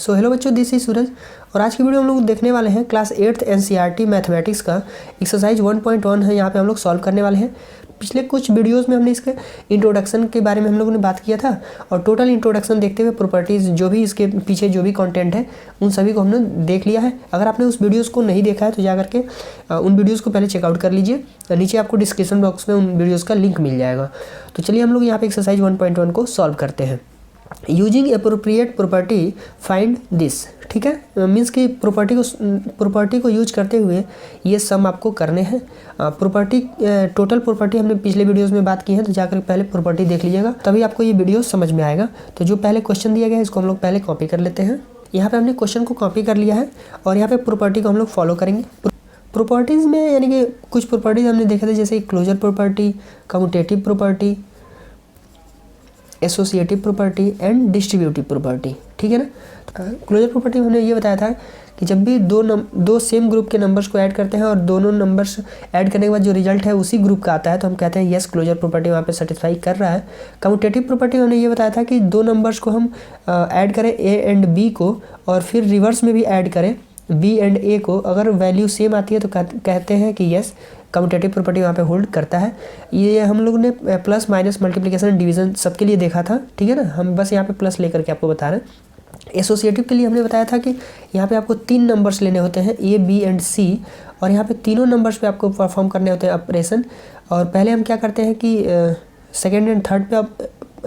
So hello बच्चों, this is सूरज और आज की वीडियो हम लोग देखने वाले हैं क्लास 8th एनसीईआरटी मैथमेटिक्स का एक्सरसाइज 1.1 है। यहाँ पे हम लोग सॉल्व करने वाले हैं। पिछले कुछ वीडियोस में हमने इसके इंट्रोडक्शन के बारे में हम लोगों ने बात किया था और टोटल इंट्रोडक्शन देखते हुए प्रॉपर्टीज़ जो भी इसके पीछे जो भी कंटेंट है उन सभी को हमने देख लिया है। अगर आपने उस वीडियोज़ को नहीं देखा है तो जा करके उन वीडियोज़ को पहले चेकआउट कर लीजिए। नीचे आपको डिस्क्रिप्शन बॉक्स में उन वीडियोज़ का लिंक मिल जाएगा। तो चलिए हम लोग यहाँ पे एक्सरसाइज 1.1 को सॉल्व करते हैं। Using appropriate property find this. ठीक है, मीन्स कि प्रॉपर्टी को यूज करते हुए ये सम आपको करने हैं। प्रॉपर्टी टोटल प्रॉपर्टी हमने पिछले वीडियोस में बात की है, तो जाकर पहले प्रॉपर्टी देख लीजिएगा, तभी आपको ये वीडियो समझ में आएगा। तो जो पहले क्वेश्चन दिया गया है इसको हम लोग पहले कॉपी कर लेते हैं। यहाँ पे हमने क्वेश्चन को कॉपी कर लिया है और यहाँ पे प्रॉपर्टी को हम लोग फॉलो करेंगे। प्रॉपर्टीज़ में यानी कि कुछ प्रॉपर्टीज़ हमने देखे थे, जैसे closure property, commutative property, associative property and distributive property. ठीक है ना। क्लोजर प्रॉपर्टी में हमने ये बताया था कि जब भी दो सेम ग्रुप के नंबर्स को ऐड करते हैं और दोनों नंबर्स ऐड करने के बाद जो रिजल्ट है उसी ग्रुप का आता है तो हम कहते हैं यस क्लोजर प्रॉपर्टी वहाँ पे सेटिस्फाई कर रहा है। कम्यूटेटिव प्रॉपर्टी में हमने ये बताया था कि दो नंबर्स को हम ऐड करें ए एंड बी को और फिर रिवर्स में भी ऐड करें बी एंड ए को, अगर वैल्यू सेम आती है तो कहते हैं कि यस कम्यूटेटिव प्रॉपर्टी वहाँ पे होल्ड करता है। ये हम लोग ने प्लस माइनस मल्टीप्लिकेशन डिवीजन सबके लिए देखा था। ठीक है ना, हम बस यहाँ पे प्लस लेकर के आपको बता रहे हैं। एसोसिएटिव के लिए हमने बताया था कि यहाँ पे आपको 3 नंबर्स लेने होते हैं ए बी एंड सी और यहाँ पे तीनों नंबर्स पे आपको परफॉर्म करने होते हैं ऑपरेशन। और पहले हम क्या करते हैं कि सेकेंड एंड थर्ड पे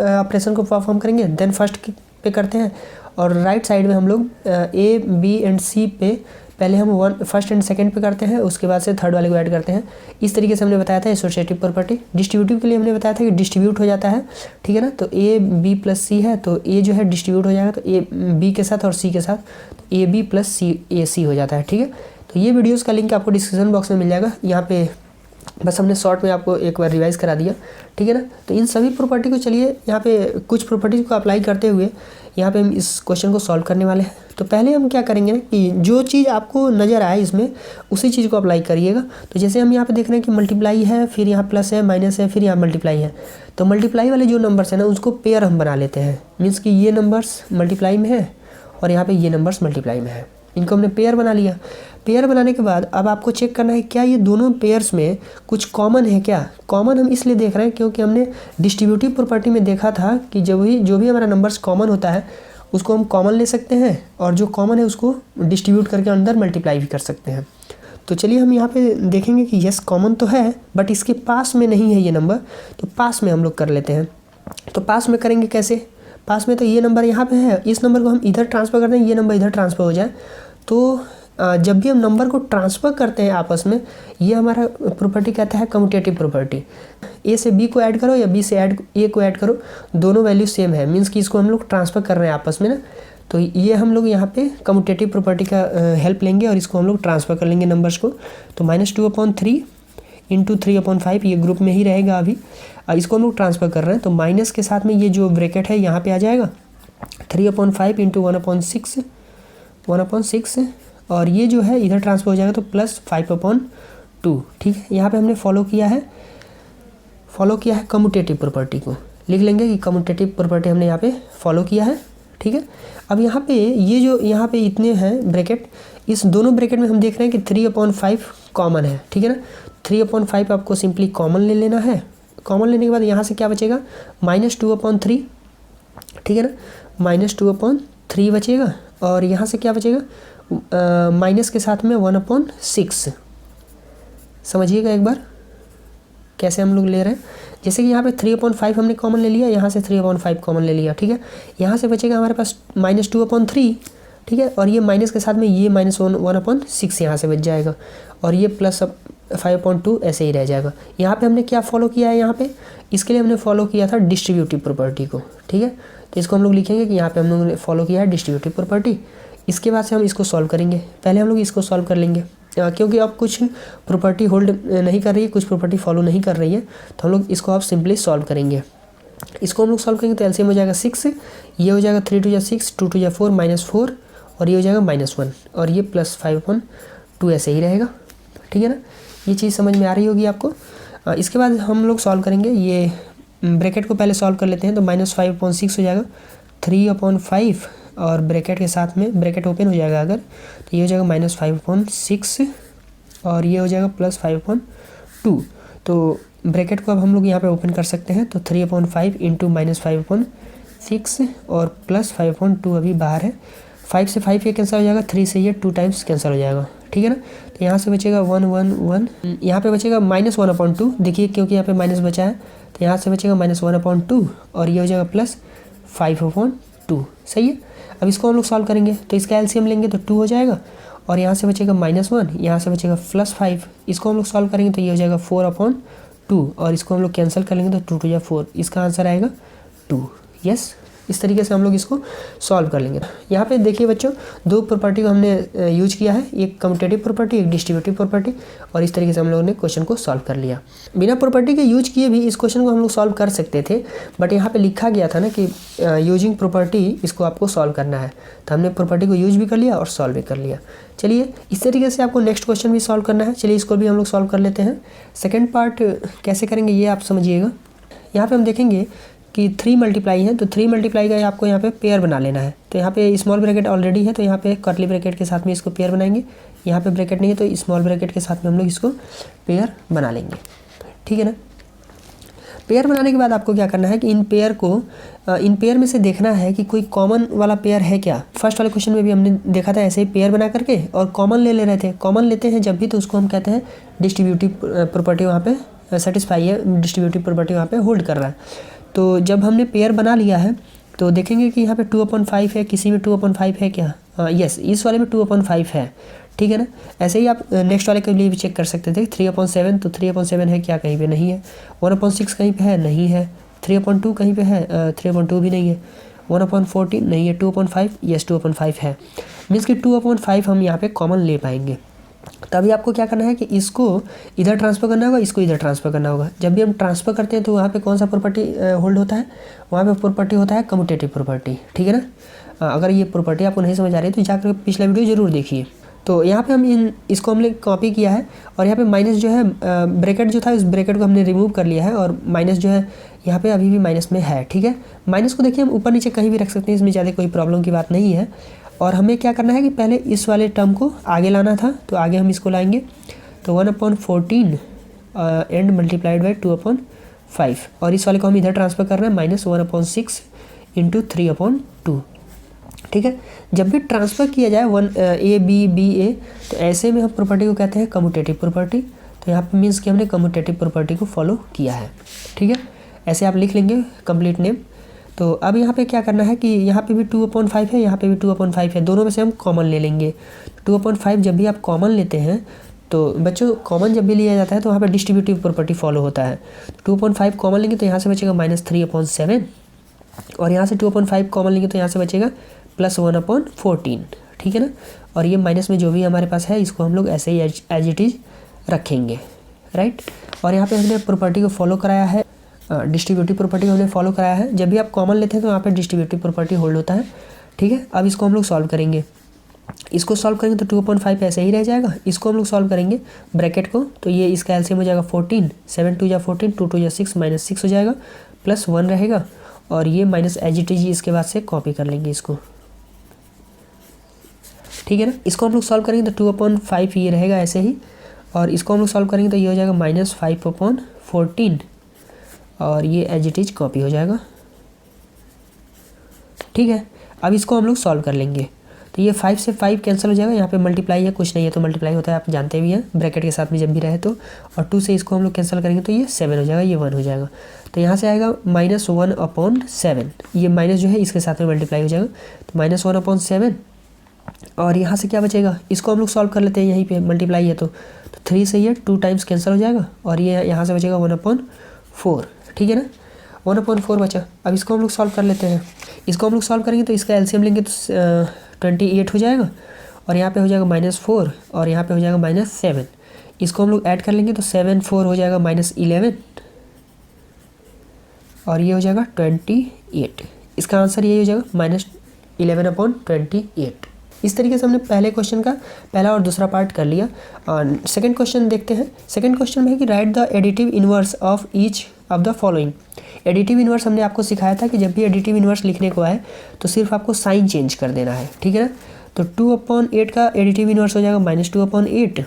ऑपरेशन को परफॉर्म करेंगे, देन फर्स्ट पे करते हैं और राइट साइड में हम लोग ए बी एंड सी पे पहले हम फर्स्ट एंड सेकंड पे करते हैं, उसके बाद से थर्ड वाले को ऐड करते हैं। इस तरीके से हमने बताया था एसोसिएटिव प्रॉपर्टी। डिस्ट्रीब्यूटिव के लिए हमने बताया था कि डिस्ट्रीब्यूट हो जाता है। ठीक है ना, तो ए बी प्लस सी है तो ए जो है डिस्ट्रीब्यूट हो जाएगा तो ए बी के साथ और सी के साथ ए बी प्लस सी ए सी हो जाता है। ठीक है, तो ये वीडियोज़ का लिंक आपको डिस्क्रिप्शन बॉक्स में मिल जाएगा। यहाँ पे बस हमने शॉर्ट में आपको एक बार रिवाइज़ करा दिया। ठीक है ना, तो इन सभी प्रॉपर्टी को चलिए यहाँ पे कुछ प्रॉपर्टीज़ को अप्लाई करते हुए यहाँ पे हम इस क्वेश्चन को सॉल्व करने वाले हैं। तो पहले हम क्या करेंगे ना कि जो चीज़ आपको नज़र आए इसमें उसी चीज़ को अप्लाई करिएगा। तो जैसे हम यहाँ पे देख रहे हैं कि मल्टीप्लाई है, फिर यहाँ प्लस है, माइनस है, फिर यहाँ मल्टीप्लाई है। तो मल्टीप्लाई वाले जो नंबर्स हैं ना उसको पेयर हम बना लेते हैं। मीन्स कि ये नंबर्स मल्टीप्लाई में है और यहाँ पर ये नंबर्स मल्टीप्लाई में है, इनको हमने पेयर बना लिया। पेयर बनाने के बाद अब आपको चेक करना है क्या ये दोनों पेयर्स में कुछ कॉमन है। क्या कॉमन हम इसलिए देख रहे हैं क्योंकि हमने डिस्ट्रीब्यूटिव प्रॉपर्टी में देखा था कि जो भी हमारा नंबर्स कॉमन होता है उसको हम कॉमन ले सकते हैं और जो कॉमन है उसको डिस्ट्रीब्यूट करके अंदर मल्टीप्लाई भी कर सकते हैं। तो चलिए हम यहाँ पे देखेंगे कि यस कॉमन तो है बट इसके पास में नहीं है ये नंबर, तो पास में हम लोग कर लेते हैं। तो पास में करेंगे कैसे? पास में तो ये नंबर यहाँ पे है, इस नंबर को हम इधर ट्रांसफ़र करते हैं, ये नंबर इधर ट्रांसफ़र हो जाए। तो जब भी हम नंबर को ट्रांसफ़र करते हैं आपस में, ये हमारा प्रॉपर्टी कहता है कम्यूटेटिव प्रॉपर्टी। ए से बी को ऐड करो या बी से ए को ऐड करो, दोनों वैल्यू सेम है, मीन्स कि इसको हम लोग ट्रांसफ़र कर रहे हैं आपस में ना। तो ये हम लोग यहाँ पे कम्यूटेटिव प्रॉपर्टी का हेल्प लेंगे और इसको हम लोग ट्रांसफ़र कर लेंगे नंबर्स को। तो -2/3 इंटू 3/5 ये ग्रुप में ही रहेगा अभी। इसको हम लोग ट्रांसफ़र कर रहे हैं तो माइनस के साथ में ये जो ब्रैकेट है यहाँ पे आ जाएगा 3/5 इंटू 1/6 और ये जो है इधर ट्रांसफर हो जाएगा तो प्लस 5/2। ठीक है, यहाँ पे हमने फॉलो किया है कम्यूटेटिव प्रॉपर्टी को। लिख लेंगे कि कम्यूटेटिव प्रॉपर्टी हमने यहाँ पे फॉलो किया है। ठीक है, अब यहाँ पे ये जो यहाँ पे इतने हैं ब्रैकेट, इस दोनों ब्रैकेट में हम देख रहे हैं कि 3/5 कॉमन है। ठीक है ना, 3/5 आपको सिंपली कॉमन ले लेना है। कॉमन लेने के बाद यहाँ से क्या बचेगा -2/3। ठीक है ना, -2/3 बचेगा और यहाँ से क्या बचेगा माइनस के साथ में 1/6। समझिएगा एक बार कैसे हम लोग ले रहे हैं। जैसे कि यहाँ पे 3/5 हमने कॉमन ले लिया, यहाँ से 3/5 कॉमन ले लिया। ठीक है, यहाँ से बचेगा हमारे पास -2/3। ठीक है, और ये माइनस के साथ में ये -1/6 यहाँ से बच जाएगा और ये प्लस 5/2 ऐसे ही रह जाएगा। यहाँ पे हमने क्या फॉलो किया है, यहाँ पे इसके लिए हमने फॉलो किया था डिस्ट्रीब्यूटिव प्रॉपर्टी को। ठीक है, तो इसको हम लोग लिखेंगे कि यहाँ पे हम लोगों ने फॉलो किया है डिस्ट्रीब्यूटिव प्रॉपर्टी। इसके बाद से हम इसको सॉल्व करेंगे। पहले हम लोग इसको सॉल्व कर लेंगे क्योंकि अब कुछ प्रॉपर्टी होल्ड नहीं कर रही है, कुछ प्रॉपर्टी फॉलो नहीं कर रही है, तो हम लोग इसको अब सिंपली सॉल्व करेंगे। इसको हम लोग सॉल्व करेंगे तो एलसीएम हो जाएगा 6, ये हो जाएगा 3 × 6, 2 × 4 -4 और ये हो जाएगा -1 और ये प्लस 5/2 ऐसे ही रहेगा। ठीक है ना, ये चीज़ समझ में आ रही होगी आपको। इसके बाद हम लोग सॉल्व करेंगे, ये ब्रैकेट को पहले सॉल्व कर लेते हैं। तो -5/6 हो जाएगा 3/5 और ब्रैकेट के साथ में ब्रैकेट ओपन हो जाएगा अगर, तो ये हो जाएगा -5/6 और ये हो जाएगा +5/2। तो ब्रैकेट को अब हम लोग यहाँ पे ओपन कर सकते हैं, तो 3/5 इंटू -5/6 और +5/2 अभी बाहर है। 5 से 5 ये कैंसिल हो जाएगा, 3 से ये 2 टाइम्स कैंसिल हो जाएगा, ठीक है ना। तो यहाँ से बचेगा 1 1 1, यहाँ पे बचेगा -1/2, देखिए क्योंकि यहाँ पे माइनस बचा है, तो यहाँ से बचेगा -1/2 और ये हो जाएगा +5/2, सही है। अब इसको हम लोग सॉल्व करेंगे, तो इसका एलसीएम लेंगे तो 2 हो जाएगा और यहाँ से बचेगा -1, यहाँ से बचेगा +5, इसको हम लोग सॉल्व करेंगे तो ये हो जाएगा 4/2 और इसको हम लोग कैंसिल कर लेंगे तो 2 2 या 4, इसका आंसर आएगा 2। यस, इस तरीके से हम लोग इसको सॉल्व कर लेंगे। यहाँ पे देखिए बच्चों, दो प्रॉपर्टी को हमने यूज किया है, एक कम्यूटेटिव प्रॉपर्टी, एक डिस्ट्रीब्यूटिव प्रॉपर्टी, और इस तरीके से हम लोगों ने क्वेश्चन को सॉल्व कर लिया। बिना प्रॉपर्टी के यूज किए भी इस क्वेश्चन को हम लोग सॉल्व कर सकते थे, बट यहाँ पे लिखा गया था ना कि यूजिंग प्रॉपर्टी इसको आपको सॉल्व करना है, तो हमने प्रॉपर्टी को यूज भी कर लिया और सॉल्व भी कर लिया। चलिए, इस तरीके से आपको नेक्स्ट क्वेश्चन भी सॉल्व करना है। चलिए इसको भी हम लोग सॉल्व कर लेते हैं। सेकेंड पार्ट कैसे करेंगे ये आप समझिएगा। यहाँ पे हम देखेंगे कि 3 मल्टीप्लाई है, तो 3 मल्टीप्लाई का आपको यहाँ पे पेयर बना लेना है। तो यहाँ पे स्मॉल ब्रैकेट ऑलरेडी है, तो यहाँ पे कर्ली ब्रैकेट के साथ में इसको पेयर बनाएंगे। यहाँ पे ब्रैकेट नहीं है तो स्मॉल ब्रैकेट के साथ में हम लोग इसको पेयर बना लेंगे, ठीक है ना। पेयर बनाने के बाद आपको क्या करना है कि इन पेयर में से देखना है कि कोई कॉमन वाला पेयर है क्या। फर्स्ट वाले क्वेश्चन में भी हमने देखा था ऐसे ही पेयर बना करके और कॉमन ले रहे थे। कॉमन लेते हैं जब भी तो उसको हम कहते हैं डिस्ट्रीब्यूटिव प्रॉपर्टी वहाँ पे सेटिस्फाई है, डिस्ट्रीब्यूटिव प्रॉपर्टी वहाँ पे होल्ड कर रहा है। तो जब हमने पेयर बना लिया है तो देखेंगे कि यहाँ पे 2/5 है, किसी में 2/5 है क्या? यस, इस वाले में 2/5 है, ठीक है ना। ऐसे ही आप नेक्स्ट वाले के लिए भी चेक कर सकते थे। 3/7, तो 3/7 है क्या? कहीं पे नहीं है। 1/6 कहीं पे है? नहीं है। 3/2 कहीं पे है? 3/2 भी नहीं है। 1/14 नहीं है। 2/5, यस 2/5 है। मीन्स कि 2/5 हम यहाँ पे कॉमन ले पाएंगे। तभी आपको क्या करना है कि इसको इधर ट्रांसफ़र करना होगा, इसको इधर ट्रांसफ़र करना होगा। जब भी हम ट्रांसफ़र करते हैं तो वहाँ पे कौन सा प्रॉपर्टी होल्ड होता है? वहाँ पे प्रॉपर्टी होता है कम्यूटेटिव प्रॉपर्टी, ठीक है ना। अगर ये प्रॉपर्टी आपको नहीं समझ आ रही है तो जाकर पिछला वीडियो ज़रूर देखिए। तो यहाँ पे हम इसको हमने कॉपी किया है और यहाँ पे माइनस जो है ब्रैकेट जो था इस ब्रैकेट को हमने रिमूव कर लिया है और माइनस जो है यहाँ पे अभी भी माइनस में है, ठीक है। माइनस को देखिए हम ऊपर नीचे कहीं भी रख सकते हैं, इसमें ज़्यादा कोई प्रॉब्लम की बात नहीं है। और हमें क्या करना है कि पहले इस वाले टर्म को आगे लाना था, तो आगे हम इसको लाएंगे। तो 1/14 एंड मल्टीप्लाइड बाई 2/5 और इस वाले को हम इधर ट्रांसफ़र कर रहे हैं -1/6 इंटू 3/2, ठीक है। जब भी ट्रांसफ़र किया जाए A B A, तो ऐसे में हम प्रॉपर्टी को कहते हैं कम्यूटेटिव प्रॉपर्टी। तो यहाँ पे मीन्स कि हमने कम्यूटेटिव प्रॉपर्टी को फॉलो किया है, ठीक है। ऐसे आप लिख लेंगे कंप्लीट नेम। तो अब यहाँ पे क्या करना है कि यहाँ पे भी 2/5 है, यहाँ पे भी 2/5 है, दोनों में से हम कॉमन ले लेंगे। 2/5 जब भी आप कॉमन लेते हैं तो बच्चों कॉमन जब भी लिया जाता है तो वहाँ पे डिस्ट्रीब्यूटिव प्रॉपर्टी फॉलो होता है। 2/5 कॉमन लेंगे तो यहाँ से बचेगा -3/7 और यहाँ से 2/5 कॉमन लेंगे तो यहाँ से बचेगा +1/14, ठीक है ना। और ये माइनस में जो भी हमारे पास है इसको हम लोग ऐसे ही एज इट इज़ रखेंगे, राइट। और यहाँ पे हमने प्रॉपर्टी को फॉलो कराया है, डिस्ट्रीब्यूटिव प्रॉपर्टी को हमने फॉलो कराया है। जब भी आप कॉमन लेते हैं तो यहाँ पे डिस्ट्रीब्यूटिव प्रॉपर्टी होल्ड होता है, ठीक है। अब इसको हम लोग सॉल्व करेंगे। इसको सॉल्व करेंगे तो 2/5 ऐसे ही रह जाएगा। इसको हम लोग सॉल्व करेंगे ब्रैकेट को, तो ये इसका एलसीएम हो जाएगा 14, 7 2 या 14, 2 2 या 6 -6 हो जाएगा, +1 रहेगा और ये माइनस एज इट इज इसके बाद से कॉपी कर लेंगे इसको, ठीक है ना। इसको हम लोग सॉल्व करेंगे तो 2/5 ये रहेगा ऐसे ही और इसको हम लोग सॉल्व करेंगे तो ये हो जाएगा -5/14 और ये एज इट इज कॉपी हो जाएगा, ठीक है। अब इसको हम लोग सॉल्व कर लेंगे तो ये 5 से 5 कैंसिल हो जाएगा। यहाँ पे मल्टीप्लाई है, कुछ नहीं है तो मल्टीप्लाई होता है, आप जानते भी हैं ब्रैकेट के साथ में जब भी रहे तो। और 2 से इसको हम लोग कैंसिल करेंगे तो ये 7 हो जाएगा, ये 1 हो जाएगा। तो यहाँ से आएगा -1/7, ये माइनस जो है इसके साथ में मल्टीप्लाई हो जाएगा तो -1/7 और यहाँ से क्या बचेगा, इसको हम लोग सॉल्व कर लेते हैं। यहीं पे मल्टीप्लाई है तो 3 से ये 2 टाइम्स कैंसिल हो जाएगा और ये यहाँ से बचेगा 1/4, ठीक है ना। 1/4 बचा। अब इसको हम लोग सॉल्व कर लेते हैं। इसको हम लोग सॉल्व करेंगे तो इसका एलसीएम लेंगे तो 28 हो जाएगा और यहाँ पे हो जाएगा -4 और यहाँ पे हो जाएगा -7। इसको हम लोग ऐड कर लेंगे तो 7 4 हो जाएगा -11 और ये हो जाएगा 28। इसका आंसर यही हो जाएगा -11/28। इस तरीके से हमने पहले क्वेश्चन का पहला और दूसरा पार्ट कर लिया। और सेकंड क्वेश्चन देखते हैं। सेकंड क्वेश्चन में है कि right the additive inverse of each of the following. Additive inverse हमने आपको सिखाया था कि जब भी एडिटिव इनवर्स लिखने को आए तो सिर्फ आपको साइन चेंज कर देना है, ठीक है ना। तो 2/8 का एडिटिव इनवर्स हो जाएगा -2/8,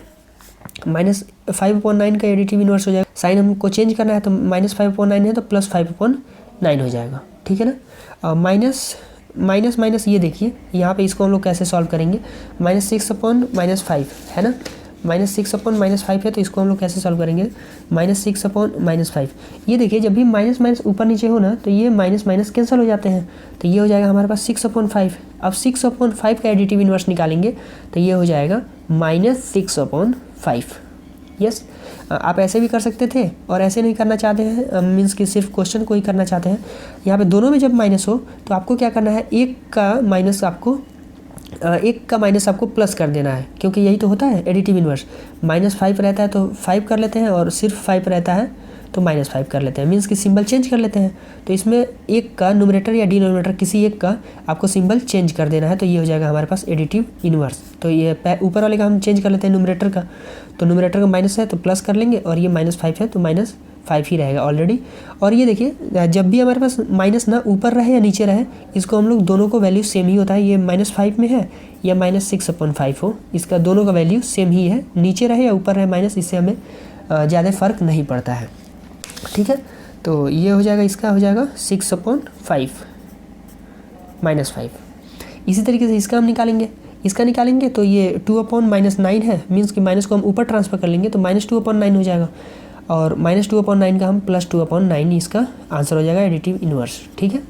-5/9 का एडिटिव इनवर्स हो जाएगा, साइन हमको चेंज करना है तो -5/9 है तो +5/9 हो जाएगा, ठीक है ना। माइनस माइनस ये देखिए यहाँ पे इसको हम लोग कैसे सॉल्व करेंगे, -6/-5 है ना, -6/-5 है तो इसको हम लोग कैसे सॉल्व करेंगे, -6/-5। ये देखिए जब भी माइनस माइनस ऊपर नीचे हो ना तो ये माइनस माइनस कैंसिल हो जाते हैं, तो ये हो जाएगा हमारे पास 6/5। अब 6/5 का एडिटिव इनवर्स निकालेंगे तो ये हो जाएगा -6/5। यस, आप ऐसे भी कर सकते थे और ऐसे नहीं करना चाहते हैं, मीन्स कि सिर्फ क्वेश्चन को ही करना चाहते हैं। यहाँ पे दोनों में जब माइनस हो तो आपको क्या करना है, एक का माइनस आपको प्लस कर देना है, क्योंकि यही तो होता है एडिटिव इनवर्स। -5 रहता है तो 5 कर लेते हैं और सिर्फ 5 रहता है तो -5 कर लेते हैं, मीन्स कि सिंबल चेंज कर लेते हैं। तो इसमें एक का न्यूमरेटर या डिनोमिनेटर किसी एक का आपको सिंबल चेंज कर देना है, तो ये हो जाएगा हमारे पास एडिटिव इनवर्स। तो ये ऊपर वाले का हम चेंज कर लेते हैं न्यूमरेटर का, तो न्यूमरेटर का माइनस है तो प्लस कर लेंगे और ये -5 है तो -5 ही रहेगा ऑलरेडी। और ये देखिए जब भी हमारे पास माइनस ना ऊपर रहे या नीचे रहे, इसको हम लोग दोनों को वैल्यू सेम ही होता है, ये -5 में है या -6/5 हो, इसका दोनों का वैल्यू सेम ही है, नीचे रहे या ऊपर रहे माइनस, इससे हमें ज़्यादा फ़र्क नहीं पड़ता है, ठीक है। तो ये हो जाएगा, इसका हो जाएगा 6/5 -5। इसी तरीके से इसका हम निकालेंगे तो ये 2/-9 है, मीन्स कि माइनस को हम ऊपर ट्रांसफ़र कर लेंगे तो -2/9 हो जाएगा, और -2/9 का हम +2/9, इसका आंसर हो जाएगा एडिटिव इनवर्स, ठीक है।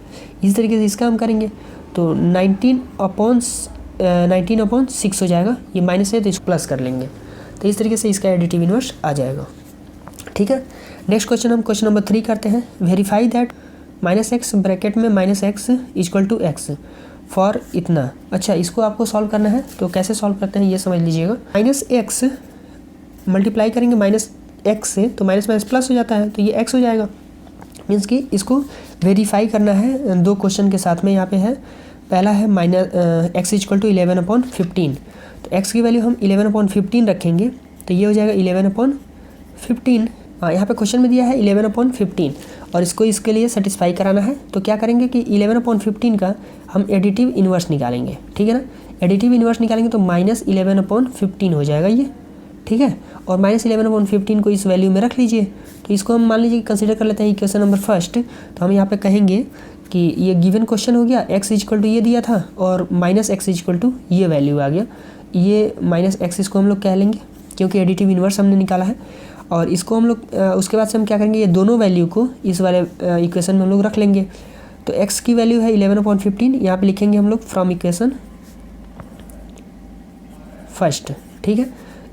इसी तरीके से इसका हम करेंगे तो 19/6 हो जाएगा, ये माइनस है तो इसको प्लस कर लेंगे, तो इस तरीके से इसका एडिटिव इनवर्स आ जाएगा, ठीक है। नेक्स्ट क्वेश्चन हम क्वेश्चन नंबर 3 करते हैं। वेरीफाई दैट -x ब्रैकेट में -x = x फॉर इतना। अच्छा, इसको आपको सॉल्व करना है, तो कैसे सॉल्व करते हैं ये समझ लीजिएगा। -x मल्टीप्लाई करेंगे -x से तो माइनस माइनस प्लस हो जाता है, तो ये x हो जाएगा, मीन्स कि इसको वेरीफाई करना है। दो क्वेश्चन के साथ में यहाँ पे है। पहला है x = 11/15, तो x की वैल्यू हम 11/15 रखेंगे तो ये हो जाएगा 11/15। यहाँ पे क्वेश्चन में दिया है 11/15 और इसको इसके लिए सेटिस्फाई कराना है, तो क्या करेंगे कि 11/15 का हम एडिटिव इनवर्स निकालेंगे, ठीक है ना। एडिटिव इनवर्स निकालेंगे तो -11/15 हो जाएगा ये, ठीक है। और -11/15 को इस वैल्यू में रख लीजिए, तो इसको हम मान लीजिए कंसीडर कर लेते हैं इक्वेशन नंबर फर्स्ट। तो हम यहाँ पे कहेंगे कि ये गिवन क्वेश्चन हो गया, x = ये दिया था और -x = ये वैल्यू आ गया, ये -x इसको हम लोग कह लेंगे क्योंकि एडिटिव इनवर्स हमने निकाला है। और इसको हम लोग उसके बाद से हम क्या करेंगे, ये दोनों वैल्यू को इस वाले इक्वेशन में हम लोग रख लेंगे। तो x की वैल्यू है 11/15, यहाँ पे लिखेंगे हम लोग फ्रॉम इक्वेशन फर्स्ट, ठीक है।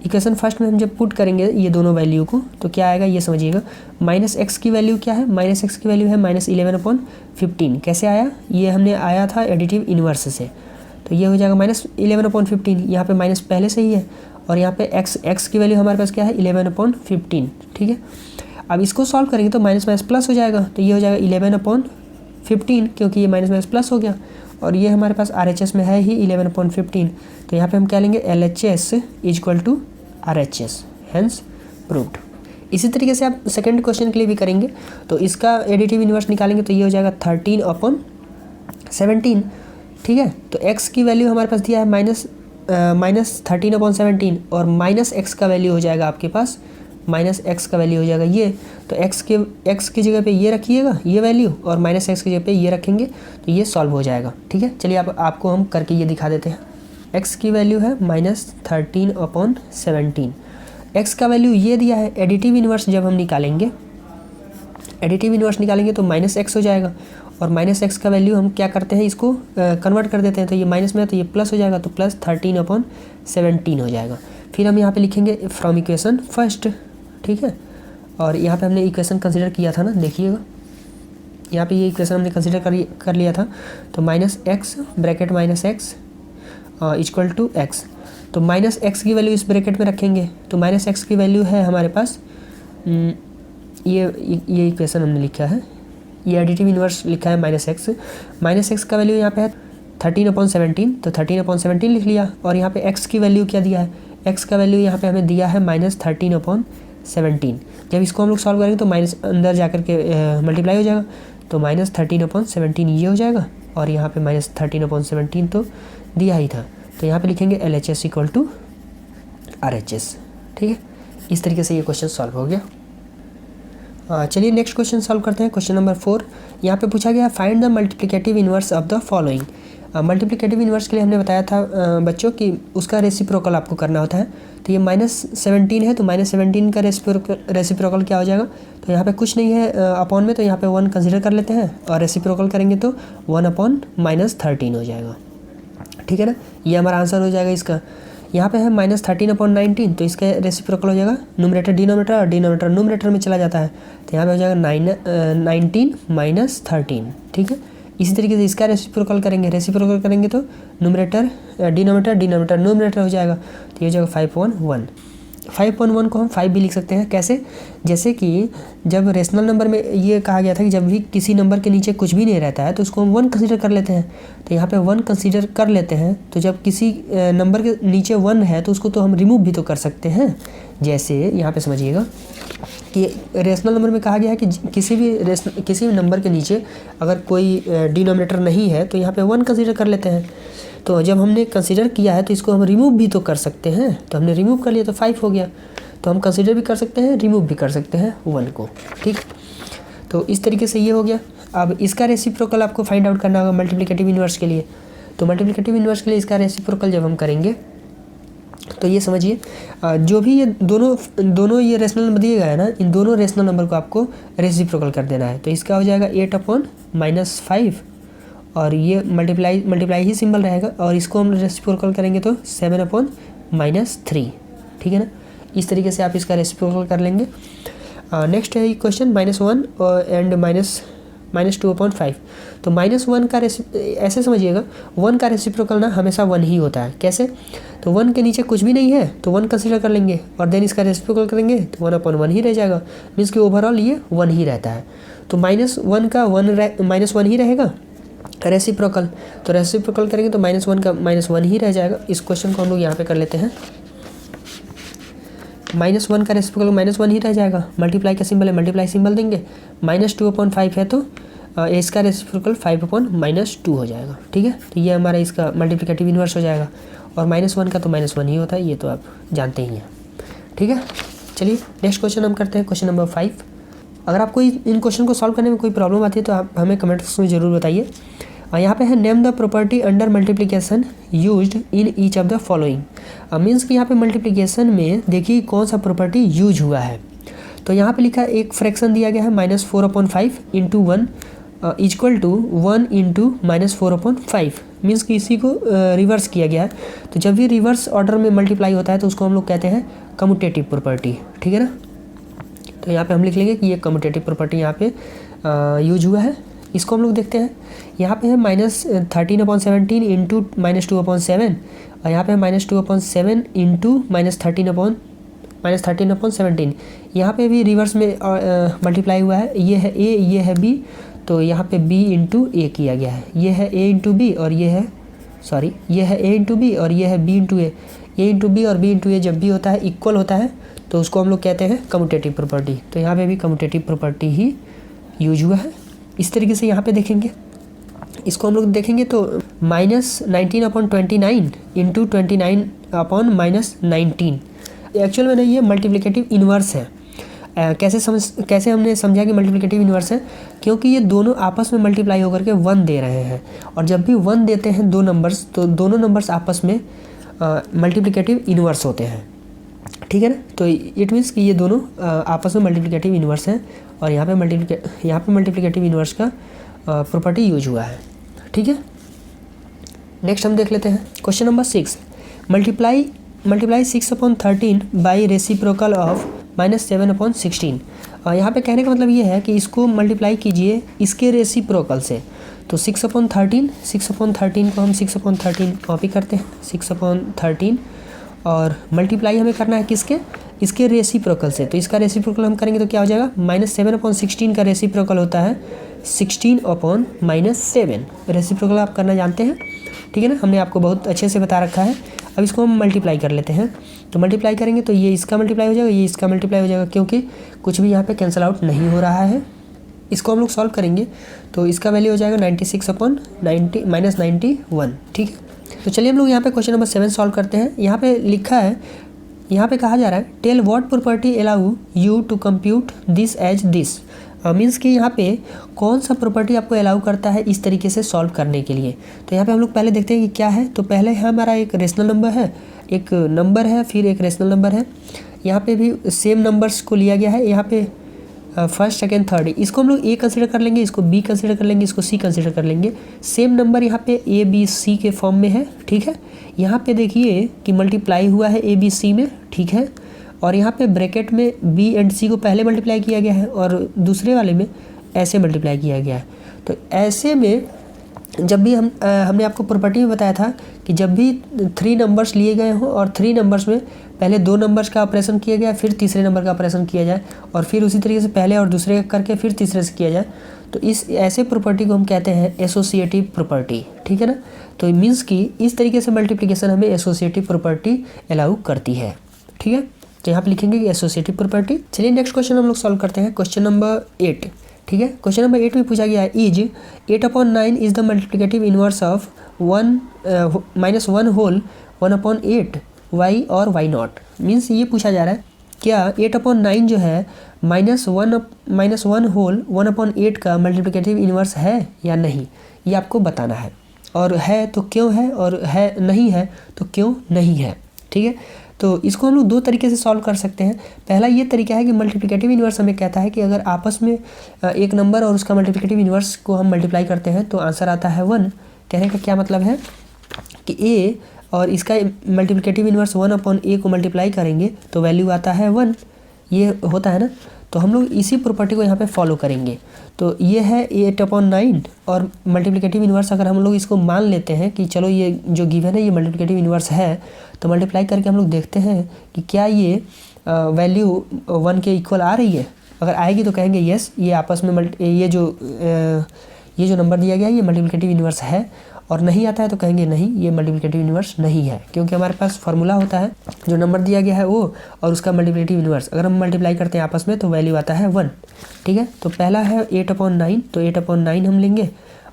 इक्वेशन फर्स्ट में हम जब पुट करेंगे ये दोनों वैल्यू को तो क्या आएगा ये समझिएगा। -x की वैल्यू क्या है, -x की वैल्यू है -11/15। कैसे आया, ये हमने आया था एडिटिव इनवर्स से, तो ये हो जाएगा -11/15। यहाँ पे माइनस पहले से ही है और यहाँ पे x की वैल्यू हमारे पास क्या है 11/15, ठीक है। अब इसको सॉल्व करेंगे तो माइनस माइनस प्लस हो जाएगा, तो ये हो जाएगा 11/15 क्योंकि ये माइनस माइनस प्लस हो गया और ये हमारे पास RHS में है ही 11/15। तो यहाँ पे हम क्या लेंगे LHS = RHS, हेंस प्रूव्ड। इसी तरीके से आप सेकंड क्वेश्चन के लिए भी करेंगे, तो इसका एडिटिव इनवर्स निकालेंगे तो ये हो जाएगा 13/17, ठीक है। तो x की वैल्यू हमारे पास दिया है -13/17 और -x का वैल्यू हो जाएगा आपके पास, -x का वैल्यू हो जाएगा ये, तो x की जगह पे ये रखिएगा ये वैल्यू और -x की जगह पे ये रखेंगे तो ये सॉल्व हो जाएगा, ठीक है। चलिए आपको हम करके ये दिखा देते हैं। x की वैल्यू है -13/17, x का वैल्यू ये दिया है। एडिटिव इनवर्स जब हम निकालेंगे तो -x हो जाएगा और -x का वैल्यू हम क्या करते हैं, इसको कन्वर्ट कर देते हैं, तो ये माइनस में है तो ये प्लस हो जाएगा, तो +13/17 हो जाएगा। फिर हम यहाँ पे लिखेंगे फ्रॉम इक्वेशन फर्स्ट, ठीक है। और यहाँ पे हमने इक्वेशन कंसीडर किया था ना, देखिएगा यहाँ पे ये इक्वेशन हमने कंसीडर कर लिया था। तो -x ब्रैकेट -x = x, तो -x की वैल्यू इस ब्रैकेट में रखेंगे, तो -x की वैल्यू है हमारे पास ये इक्वेशन हमने लिखा है, ये एडिटिव इनवर्स लिखा है -x का वैल्यू यहाँ पे है 13/17, तो 13/17 लिख लिया। और यहाँ पे x की वैल्यू क्या दिया है, x का वैल्यू यहाँ पे हमें दिया है -13/17। जब इसको हम लोग सॉल्व करेंगे तो माइनस अंदर जा कर के मल्टीप्लाई हो जाएगा, तो -13/17 ये हो जाएगा। और यहाँ पे -13/17 तो दिया ही था, तो यहाँ पे लिखेंगे LHS = RHS। ठीक है, इस तरीके से ये क्वेश्चन सॉल्व हो गया। चलिए नेक्स्ट क्वेश्चन सॉल्व करते हैं। क्वेश्चन नंबर 4 यहाँ पे पूछा गया, find the multiplicative inverse of the following. Multiplicative inverse के लिए हमने बताया था बच्चों कि उसका रेसिप्रोकल आपको करना होता है। तो ये -17 है, तो -17 का रेसिप्रोकल क्या हो जाएगा, तो यहाँ पे कुछ नहीं है अपॉन में, तो यहाँ पे 1 कंसीडर कर लेते हैं, और रेसिप्रोकल करेंगे तो 1/-13 हो जाएगा। ठीक है ना, ये हमारा आंसर हो जाएगा इसका। यहाँ पे है -13/19, तो इसका रेसिप्रोकल हो जाएगा न्यूमरेटर डिनोमिनेटर, और डिनोमिनेटर न्यूमरेटर में चला जाता है, तो यहाँ पे हो जाएगा 19 - 13। ठीक है, इसी तरीके से इसका रेसिप्रोकल करेंगे तो न्यूमरेटर डिनोमिनेटर न्यूमरेटर हो जाएगा, तो ये हो जाएगा 5/1। 5/1 को हम 5 भी लिख सकते हैं। कैसे, जैसे कि जब रेशनल नंबर में ये कहा गया था कि जब भी किसी नंबर के नीचे कुछ भी नहीं रहता है तो उसको हम 1 कंसीडर कर लेते हैं, तो यहाँ पे 1 कंसीडर कर लेते हैं। तो जब किसी नंबर के नीचे 1 है तो उसको तो हम रिमूव भी तो कर सकते हैं। जैसे यहाँ पे समझिएगा कि रेशनल नंबर में कहा गया है कि किसी भी नंबर के नीचे अगर कोई डिनोमिनेटर नहीं है तो यहाँ पे 1 कंसीडर कर लेते हैं। तो जब हमने कंसीडर किया है तो इसको हम रिमूव भी तो कर सकते हैं, तो हमने रिमूव कर लिया तो 5 हो गया। तो हम कंसीडर भी कर सकते हैं, रिमूव भी कर सकते हैं 1 को। ठीक, तो इस तरीके से ये हो गया। अब इसका रेसिप्रोकल आपको फाइंड आउट करना होगा मल्टीप्लिकेटिव इन्वर्स के लिए। तो मल्टीप्लिकेटिव इन्वर्स के लिए इसका रेसिप्रोकल जब हम करेंगे तो ये समझिए, जो भी ये दोनों ये रेशनल नंबर दिए गए हैं ना, इन दोनों रेशनल नंबर को आपको रेसिप्रोकल कर देना है। तो इसका हो जाएगा 8/-5, और ये मल्टीप्लाई ही सिंबल रहेगा, और इसको हम रेसिप्रोकल करेंगे तो 7/-3। ठीक है ना, इस तरीके से आप इसका रेसिप्रोकल कर लेंगे। नेक्स्ट है क्वेश्चन -1 एंड -2/5। तो -1 का ऐसे समझिएगा, 1 का रेसिप्रोकल ना हमेशा 1 ही होता है। कैसे, तो 1 के नीचे कुछ भी नहीं है तो 1 कंसीडर कर लेंगे, और देन इसका रेसिप्रोकल करेंगे तो 1/1 ही रह जाएगा, मीन्स कि ओवरऑल ये 1 ही रहता है। तो -1 का -1 ही रहेगा रेसिप्रोकल, तो रेसिप्रोकल करेंगे तो -1 का -1 ही रह जाएगा। इस क्वेश्चन को हम लोग यहाँ पे कर लेते हैं, -1 का रेसिप्रोकल -1 ही रह जाएगा। मल्टीप्लाई का सिंबल है, मल्टीप्लाई सिंबल देंगे। -2/5 है तो इसका रेसिप्रोकल 5/-2 हो जाएगा। ठीक है, तो ये हमारा इसका मल्टीप्लिकेटिव इन्वर्स हो जाएगा। और -1 का तो -1 ही होता है, ये तो आप जानते ही हैं। ठीक है, चलिए नेक्स्ट क्वेश्चन हम करते हैं, क्वेश्चन नंबर 5। अगर आपको इन क्वेश्चन को सॉल्व करने में कोई प्रॉब्लम आती है तो आप हमें कमेंट बॉक्स में ज़रूर बताइए। यहाँ पे है name the property under multiplication used in each of the following. Means कि यहाँ पे मल्टीप्लिकेशन में देखिए कौन सा प्रॉपर्टी यूज हुआ है। तो यहाँ पे लिखा है, एक फ्रैक्शन दिया गया है -4/5 × 1 = 1 × -4/5। मीन्स कि इसी को रिवर्स किया गया है। तो जब भी रिवर्स ऑर्डर में मल्टीप्लाई होता है तो उसको हम लोग कहते हैं कम्यूटेटिव प्रॉपर्टी। ठीक है ना, तो यहाँ पे हम लिख लेंगे कि ये कम्यूटेटिव प्रॉपर्टी यहाँ पे यूज हुआ है। इसको हम लोग देखते हैं, यहाँ पे है -13/17 × -2/7, और यहाँ पे है -2/7 × -13/17। यहाँ पे भी रिवर्स में मल्टीप्लाई हुआ है। ये है A, ये है B, तो यहाँ पे B × A किया गया है। ये है A × B और ये है A × B और ये है B × A। A × B और B × A जब भी होता है इक्वल होता है तो उसको हम लोग कहते हैं कम्यूटेटिव प्रॉपर्टी। तो यहाँ पे भी कम्यूटेटिव प्रॉपर्टी ही यूज हुआ है। इस तरीके से यहाँ पे देखेंगे, इसको हम लोग देखेंगे तो -19/29 × 29/-19 एक्चुअल में नहीं, ये मल्टीप्लिकेटिव इन्वर्स है। कैसे हमने समझा कि मल्टीप्लिकेटिव इन्वर्स है, क्योंकि ये दोनों आपस में मल्टीप्लाई होकर के 1 दे रहे हैं, और जब भी 1 देते हैं दो नंबर्स तो दोनों नंबर्स आपस में मल्टीप्लिकेटिव इन्वर्स होते हैं। ठीक है ना, तो इट मीन्स कि ये दोनों आपस में मल्टीप्लिकेटिव इन्वर्स हैं, और यहाँ पे मल्टीप्लिकेटिव इन्वर्स का प्रॉपर्टी यूज हुआ है। ठीक है, नेक्स्ट हम देख लेते हैं question number 6। Multiply 6/13 by reciprocal of -7/16। यहाँ पे कहने का मतलब ये है कि इसको मल्टीप्लाई कीजिए इसके रेसिप्रोकल से। तो 6/13 को हम 6/13 कॉपी करते हैं, 6/13, और मल्टीप्लाई हमें करना है किसके, इसके रेसिप्रोकल से। तो इसका रेसिप्रोकल हम करेंगे तो क्या हो जाएगा, -7/16 का रेसिप्रोकल होता है 16/-7। रेसिप्रोकल आप करना जानते हैं, ठीक है ना, हमने आपको बहुत अच्छे से बता रखा है। अब इसको हम मल्टीप्लाई कर लेते हैं। तो मल्टीप्लाई करेंगे तो ये इसका मल्टीप्लाई हो जाएगा, ये इसका मल्टीप्लाई हो जाएगा, क्योंकि कुछ भी यहाँ पे कैंसिल आउट नहीं हो रहा है। इसको हम लोग सॉल्व करेंगे तो इसका वैल्यू हो जाएगा 96/91, ठीक है। तो चलिए हम लोग यहाँ पे क्वेश्चन नंबर 7 सॉल्व करते हैं। यहाँ पे लिखा है, यहाँ पे कहा जा रहा है tell what property allow you to compute this as this. Means कि यहाँ पे कौन सा प्रॉपर्टी आपको अलाउ करता है इस तरीके से सॉल्व करने के लिए। तो यहाँ पे हम लोग पहले देखते हैं कि क्या है। तो पहले हमारा एक रेशनल नंबर है, एक नंबर है, फिर एक रेशनल नंबर है। यहाँ पे भी सेम नंबर्स को लिया गया है। यहाँ पे फर्स्ट, सेकेंड, थर्ड, इसको हम लोग ए कंसिडर कर लेंगे, इसको बी कंसिडर कर लेंगे, इसको सी कंसिडर कर लेंगे। सेम नंबर यहाँ पे ए बी सी के फॉर्म में है, ठीक है। यहाँ पे देखिए कि मल्टीप्लाई हुआ है ए बी सी में, ठीक है। और यहाँ पे ब्रैकेट में बी एंड सी को पहले मल्टीप्लाई किया गया है और दूसरे वाले में ऐसे मल्टीप्लाई किया गया है। तो ऐसे में जब भी हमने आपको प्रॉपर्टी में बताया था कि जब भी 3 नंबर्स लिए गए हों और 3 नंबर्स में पहले 2 नंबर्स का ऑपरेशन किया जाए, फिर तीसरे नंबर का ऑपरेशन किया जाए, और फिर उसी तरीके से पहले और दूसरे करके फिर तीसरे से किया जाए, तो इस ऐसे प्रॉपर्टी को हम कहते हैं एसोसिएटिव प्रॉपर्टी, ठीक है ना। तो मीन्स कि इस तरीके से मल्टीप्लिकेशन हमें एसोसिएटिव प्रॉपर्टी अलाउ करती है, ठीक है। तो यहाँ पे लिखेंगे कि एसोसिएटिव प्रॉपर्टी। चलिए नेक्स्ट क्वेश्चन हम लोग सॉल्व करते हैं, क्वेश्चन नंबर 8, ठीक है। क्वेश्चन नंबर 8 में पूछा गया है is 8/9 is the multiplicative inverse of 1 -1 whole 1/8 y और वाई नॉट। मीन्स ये पूछा जा रहा है क्या 8/9 जो है -1 होल 1/8 का मल्टीप्लिकेटिव इनवर्स है या नहीं, ये आपको बताना है। और है तो क्यों है, और है नहीं है तो क्यों नहीं है, ठीक है। तो इसको हम लोग 2 तरीके से सॉल्व कर सकते हैं। पहला ये तरीका है कि मल्टीप्लिकेटिव इनवर्स हमें कहता है कि अगर आपस में एक नंबर और उसका मल्टीप्लिकेटिव इनवर्स को हम मल्टीप्लाई करते हैं तो आंसर आता है 1। कहने का क्या मतलब है कि a और इसका मल्टीप्लिकेटिव इनवर्स 1/a को मल्टीप्लाई करेंगे तो वैल्यू आता है 1, ये होता है ना। तो हम लोग इसी प्रॉपर्टी को यहाँ पे फॉलो करेंगे। तो ये है 8/9 और मल्टीप्लिकेटिव इनवर्स अगर हम लोग इसको मान लेते हैं कि चलो ये जो गिवन है ये मल्टीप्लिकेटिव इनवर्स है, तो मल्टीप्लाई करके हम लोग देखते हैं कि क्या ये वैल्यू 1 के इक्वल आ रही है। अगर आएगी तो कहेंगे यस, ये आपस में ये जो नंबर दिया गया है ये मल्टीप्लिकेटिव इनवर्स है, और नहीं आता है तो कहेंगे नहीं, ये मल्टीप्लिकेटिव इनवर्स नहीं है, क्योंकि हमारे पास फार्मूला होता है जो नंबर दिया गया है वो और उसका मल्टीप्लिकेटिव इनवर्स अगर हम मल्टीप्लाई करते हैं आपस में तो वैल्यू आता है 1, ठीक है। तो पहला है 8/9, तो 8/9 हम लेंगे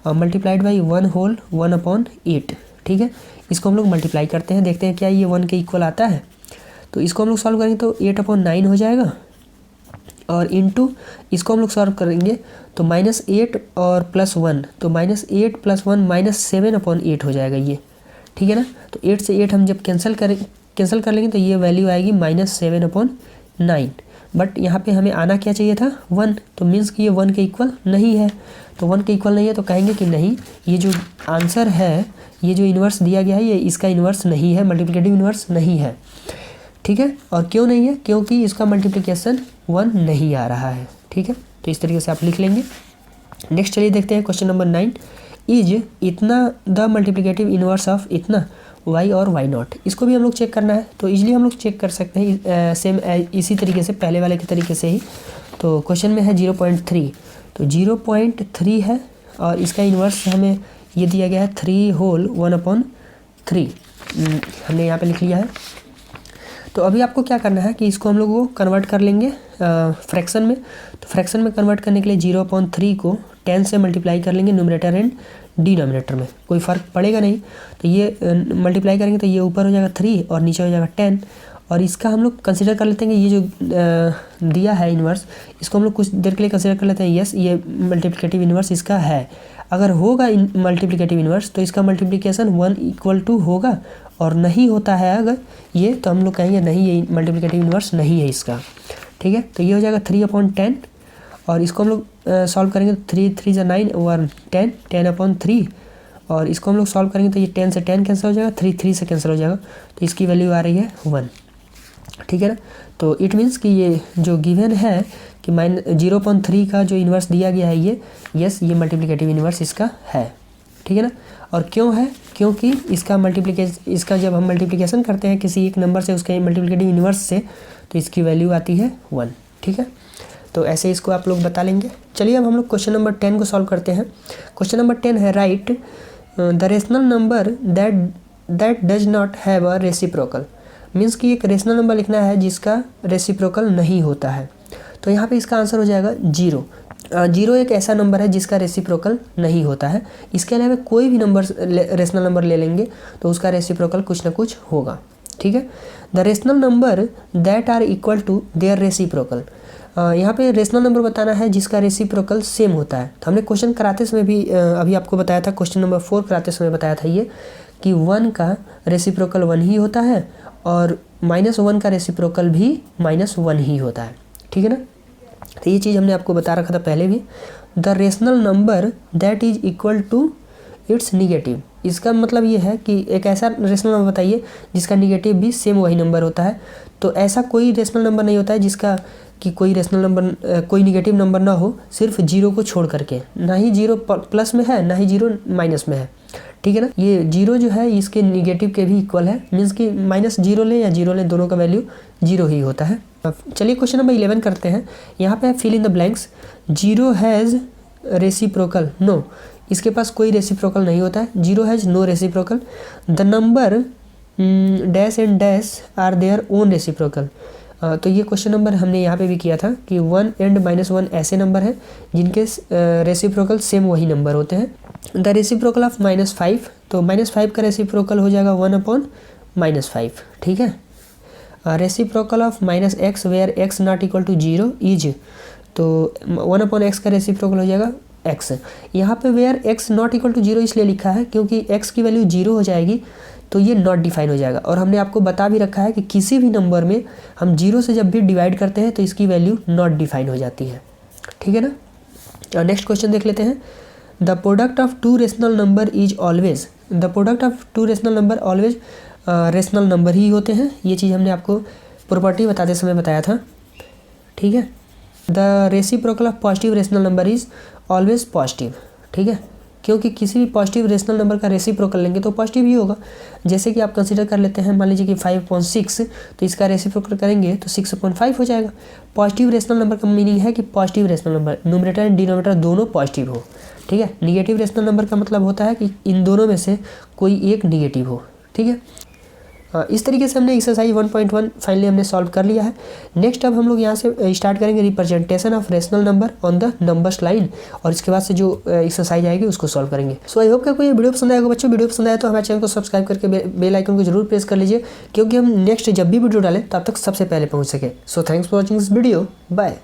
और मल्टीप्लाइड बाई 1 होल 1/8, ठीक है। इसको हम लोग मल्टीप्लाई करते हैं, देखते हैं क्या ये 1 के इक्वल आता है। तो इसको हम लोग सॉल्व करेंगे तो 8/9 हो जाएगा, और इनटू इसको हम लोग सॉल्व करेंगे तो -8 और +1, तो -8 + 1 -7/8 हो जाएगा ये, ठीक है ना। तो 8 से 8 हम जब कैंसिल कर लेंगे तो ये वैल्यू आएगी -7/9। बट यहाँ पे हमें आना क्या चाहिए था 1, तो मीन्स कि ये 1 के इक्वल नहीं है। तो 1 के इक्वल नहीं है तो कहेंगे कि नहीं, ये जो आंसर है, ये जो इन्वर्स दिया गया है ये इसका इन्वर्स नहीं है, मल्टीप्लिकेटिव इन्वर्स नहीं है, ठीक है। और क्यों नहीं है, क्योंकि इसका मल्टीप्लिकेशन 1 नहीं आ रहा है, ठीक है। तो इस तरीके से आप लिख लेंगे। नेक्स्ट चलिए देखते हैं क्वेश्चन नंबर 9, इज इतना द मल्टीप्लिकेटिव इनवर्स ऑफ इतना वाई और वाई नॉट। इसको भी हम लोग चेक करना है, तो इजीली हम लोग चेक कर सकते हैं सेम इसी तरीके से, पहले वाले के तरीके से ही। तो क्वेश्चन में है 0.3, तो 0.3 है और इसका इन्वर्स हमें ये दिया गया है 3 होल 1/3, हमने यहाँ पे लिख लिया है। तो अभी आपको क्या करना है कि इसको हम लोग वो कन्वर्ट कर लेंगे फ्रैक्शन में। तो फ्रैक्शन में कन्वर्ट करने के लिए 0/3 को 10 से मल्टीप्लाई कर लेंगे न्यूमरेटर एंड डिनोमिनेटर में, कोई फ़र्क पड़ेगा नहीं। तो ये मल्टीप्लाई करेंगे तो ये ऊपर हो जाएगा 3 और नीचे हो जाएगा 10, और इसका हम लोग कंसिडर कर लेते हैं कि ये जो दिया है इन्वर्स, इसको हम लोग कुछ देर के लिए कंसिडर कर लेते हैं यस, ये मल्टीप्लिकेटिव इन्वर्स इसका है। अगर होगा मल्टीप्लिकेटिव इन्वर्स तो इसका मल्टीप्लिकेशन 1 = 2 होगा, और नहीं होता है अगर ये, तो हम लोग कहेंगे नहीं, ये मल्टीप्लिकेटिव इन्वर्स नहीं है इसका, ठीक है। तो ये हो जाएगा 3/10, और इसको हम लोग सॉल्व करेंगे तो 3 × 3 = 9 और 10/3, और इसको हम लोग सॉल्व करेंगे तो ये 10 से 10 कैंसिल हो जाएगा, 3 से कैंसिल हो जाएगा, तो इसकी वैल्यू आ रही है 1, ठीक है ना। तो इट मीन्स कि ये जो गिवन है कि 0.3 का जो इन्वर्स दिया गया है ये यस, ये मल्टीप्लिकेटिव इन्वर्स इसका है, ठीक है ना। और क्यों है, क्योंकि इसका जब हम मल्टीप्लिकेशन करते हैं किसी एक नंबर से उसके मल्टीप्लिकेटिव इन्वर्स से, तो इसकी वैल्यू आती है 1। ठीक है, तो ऐसे इसको आप लोग बता लेंगे। चलिए अब हम लोग क्वेश्चन नंबर 10 को सॉल्व करते हैं। क्वेश्चन नंबर 10 है right the rational number that does not have a reciprocal. Means कि एक रेशनल नंबर लिखना है जिसका रेसिप्रोकल नहीं होता है। तो यहाँ पे इसका आंसर हो जाएगा 0। 0 एक ऐसा नंबर है जिसका रेसिप्रोकल नहीं होता है। इसके अलावा कोई भी नंबर रेशनल नंबर ले लेंगे तो उसका रेसिप्रोकल कुछ ना कुछ होगा। ठीक है, the rational number that are equal to their reciprocal. यहाँ पे रेशनल नंबर बताना है जिसका रेसिप्रोकल सेम होता है। तो हमने क्वेश्चन कराते समय भी अभी आपको बताया था, क्वेश्चन नंबर 4 कराते समय बताया था ये कि 1 का रेसिप्रोकल 1 ही होता है और -1 का रेसिप्रोकल भी -1 ही होता है। ठीक है ना, तो ये चीज़ हमने आपको बता रखा था पहले भी। The rational number that is equal to its negative. इसका मतलब ये है कि एक ऐसा रेशनल नंबर बताइए जिसका निगेटिव भी सेम वही नंबर होता है। तो ऐसा कोई रेशनल नंबर नहीं होता है जिसका कि कोई रेशनल नंबर कोई निगेटिव नंबर ना हो सिर्फ 0 को छोड़ करके। ना ही 0 प्लस में है ना ही 0 माइनस में है। ठीक है ना, ये 0 जो है इसके निगेटिव के भी इक्वल है। मीन्स कि -0 लें या 0 लें दोनों का वैल्यू 0 ही होता है। चलिए क्वेश्चन नंबर 11 करते हैं। यहाँ पे fill in the blanks. 0 has reciprocal no. इसके पास कोई रेसिप्रोकल नहीं होता है। 0 has no reciprocal. The number dash and dash are their own reciprocal. तो ये क्वेश्चन नंबर हमने यहाँ पे भी किया था कि 1 एंड -1 ऐसे नंबर हैं जिनके रेसिप्रोकल सेम वही नंबर होते हैं। द रेसिप्रोकल ऑफ -5, तो -5 का रेसिप्रोकल हो जाएगा 1/-5। ठीक है, reciprocal of -x where x not equal to 0 is, तो 1/x का रेसिप्रोकल हो जाएगा x। यहाँ पे where x not equal to 0 इसलिए लिखा है क्योंकि x की वैल्यू 0 हो जाएगी तो ये नॉट डिफाइन हो जाएगा। और हमने आपको बता भी रखा है कि किसी भी नंबर में हम 0 से जब भी डिवाइड करते हैं तो इसकी वैल्यू नॉट डिफाइन हो जाती है। ठीक है ना, नेक्स्ट क्वेश्चन देख लेते हैं। The product of two rational number is always. The product of two rational number always rational number ही होते हैं। ये चीज़ हमने आपको प्रॉपर्टी बताते समय बताया था। ठीक है, the reciprocal of positive rational number is always positive. ठीक है, क्योंकि किसी भी पॉजिटिव रेशनल नंबर का रेसिप्रोकल लेंगे तो पॉजिटिव ही होगा। जैसे कि आप कंसीडर कर लेते हैं, मान लीजिए कि 5/6, तो इसका रेसिप्रोकल करेंगे तो 6/5 हो जाएगा। पॉजिटिव रेशनल नंबर का मीनिंग है कि positive rational number numerator and denominator दोनों पॉजिटिव हो। ठीक है, निगेटिव रेशनल नंबर का मतलब होता है कि इन दोनों में से कोई एक निगेटिव हो। ठीक है, इस तरीके से हमने एक्सरसाइज 1.1 फाइनली हमने सॉल्व कर लिया है। नेक्स्ट अब हम लोग यहाँ से स्टार्ट करेंगे representation of rational number on the numbers line, और इसके बाद से जो एक्सरसाइज आएगी उसको सॉल्व करेंगे। सो आई होप कि आपको ये वीडियो पसंद आएगा बच्चों। वीडियो पसंद आया तो हमारे चैनल को सब्सक्राइब करके बेल आइकन को जरूर प्रेस कर लीजिए, क्योंकि हम नेक्स्ट जब भी वीडियो डालें तब तक सबसे पहले पहुँच सके। So thanks for watching this video, bye.